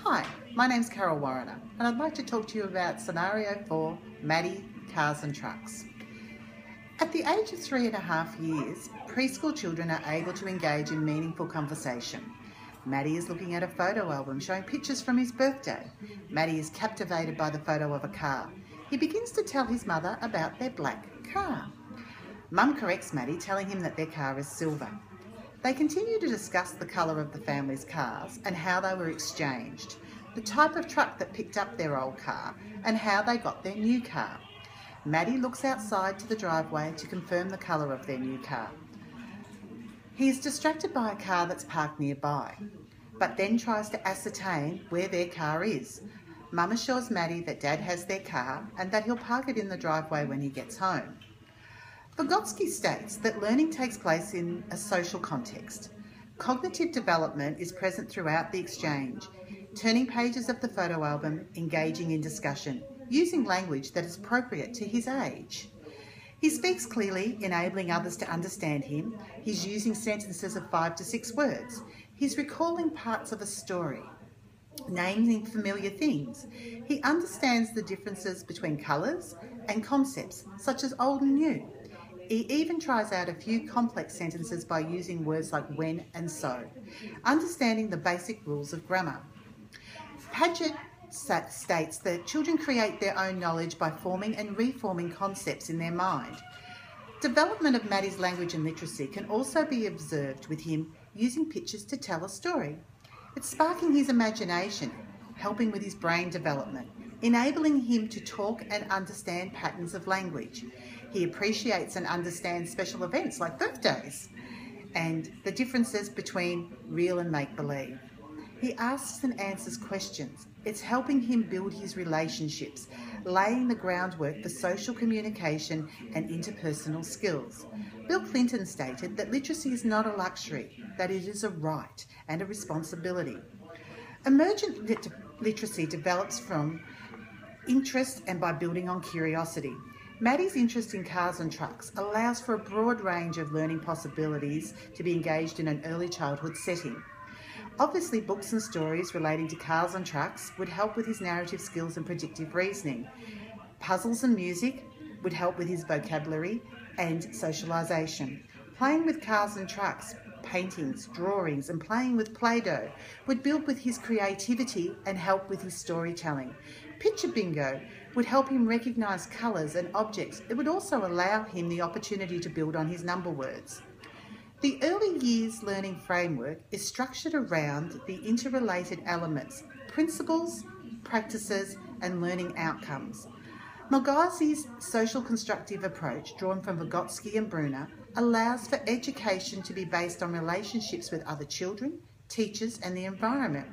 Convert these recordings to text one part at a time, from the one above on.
Hi, my name's Carol Warriner and I'd like to talk to you about Scenario 4, Maddie, Cars and Trucks. At the age of 3.5 years, preschool children are able to engage in meaningful conversation. Maddie is looking at a photo album showing pictures from his birthday. Maddie is captivated by the photo of a car. He begins to tell his mother about their black car. Mum corrects Maddie, telling him that their car is silver. They continue to discuss the colour of the family's cars and how they were exchanged, the type of truck that picked up their old car and how they got their new car. Maddie looks outside to the driveway to confirm the colour of their new car. He is distracted by a car that's parked nearby, but then tries to ascertain where their car is. Mum assures Maddie that Dad has their car and that he'll park it in the driveway when he gets home. Vygotsky states that learning takes place in a social context. Cognitive development is present throughout the exchange, turning pages of the photo album, engaging in discussion, using language that is appropriate to his age. He speaks clearly, enabling others to understand him. He's using sentences of 5 to 6 words. He's recalling parts of a story, naming familiar things. He understands the differences between colours and concepts, such as old and new. He even tries out a few complex sentences by using words like when and so, understanding the basic rules of grammar. Paget states that children create their own knowledge by forming and reforming concepts in their mind. Development of Maddie's language and literacy can also be observed with him using pictures to tell a story. It's sparking his imagination, helping with his brain development, enabling him to talk and understand patterns of language. He appreciates and understands special events like birthdays and the differences between real and make-believe. He asks and answers questions. It's helping him build his relationships, laying the groundwork for social communication and interpersonal skills. Bill Clinton stated that literacy is not a luxury, that it is a right and a responsibility. Emergent literacy develops from interest and by building on curiosity. Maddie's interest in cars and trucks allows for a broad range of learning possibilities to be engaged in an early childhood setting. Obviously, books and stories relating to cars and trucks would help with his narrative skills and predictive reasoning. Puzzles and music would help with his vocabulary and socialisation. Playing with cars and trucks, paintings, drawings and playing with Play-Doh would build with his creativity and help with his storytelling. Picture bingo would help him recognise colours and objects. It would also allow him the opportunity to build on his number words. The early years learning framework is structured around the interrelated elements, principles, practices and learning outcomes. Malgasi's social constructive approach, drawn from Vygotsky and Bruner, allows for education to be based on relationships with other children, teachers and the environment.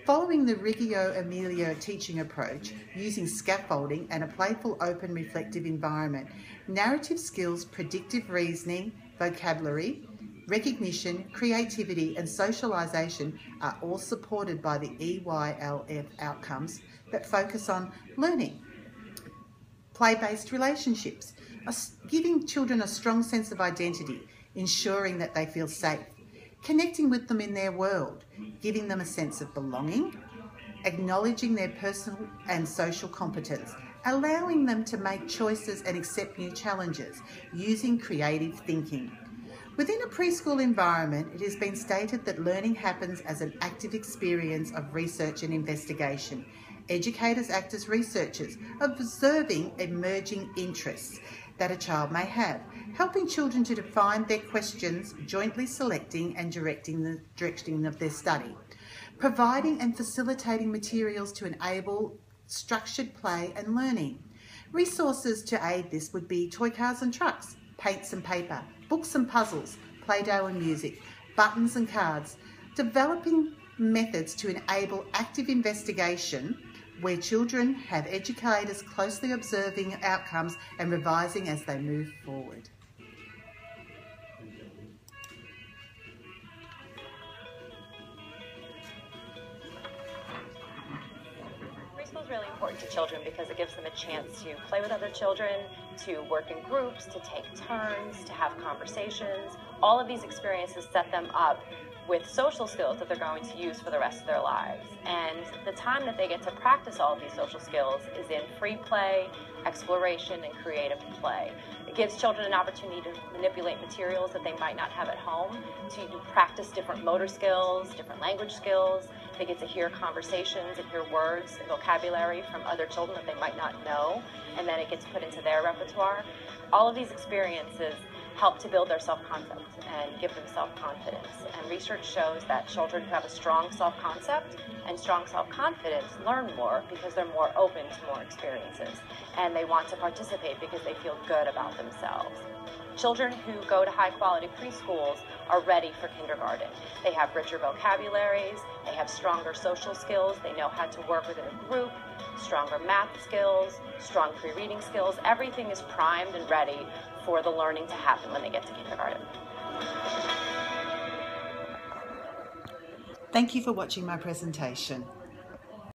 Following the Reggio-Emilia teaching approach, using scaffolding and a playful, open, reflective environment, narrative skills, predictive reasoning, vocabulary, recognition, creativity and socialisation are all supported by the EYLF outcomes that focus on learning, play-based relationships, giving children a strong sense of identity, ensuring that they feel safe, connecting with them in their world, giving them a sense of belonging, acknowledging their personal and social competence, allowing them to make choices and accept new challenges, using creative thinking. Within a preschool environment, it has been stated that learning happens as an active experience of research and investigation. Educators act as researchers, observing emerging interests that a child may have, helping children to define their questions, jointly selecting and directing the direction of their study, providing and facilitating materials to enable structured play and learning. Resources to aid this would be toy cars and trucks, paints and paper, books and puzzles, Play-Doh and music, buttons and cards, developing methods to enable active investigation where children have educators closely observing outcomes and revising as they move forward. Preschool is really important to children because it gives them a chance to play with other children, to work in groups, to take turns, to have conversations. All of these experiences set them up with social skills that they're going to use for the rest of their lives. And the time that they get to practice all of these social skills is in free play, exploration, and creative play. It gives children an opportunity to manipulate materials that they might not have at home, to practice different motor skills, different language skills. They get to hear conversations and hear words and vocabulary from other children that they might not know, and then it gets put into their repertoire. All of these experiences help to build their self-concept and give them self-confidence. And research shows that children who have a strong self-concept and strong self-confidence learn more because they're more open to more experiences, and they want to participate because they feel good about themselves. Children who go to high-quality preschools are ready for kindergarten. They have richer vocabularies, they have stronger social skills, they know how to work within a group, stronger math skills, strong pre-reading skills. Everything is primed and ready for the learning to happen when they get to kindergarten. Thank you for watching my presentation.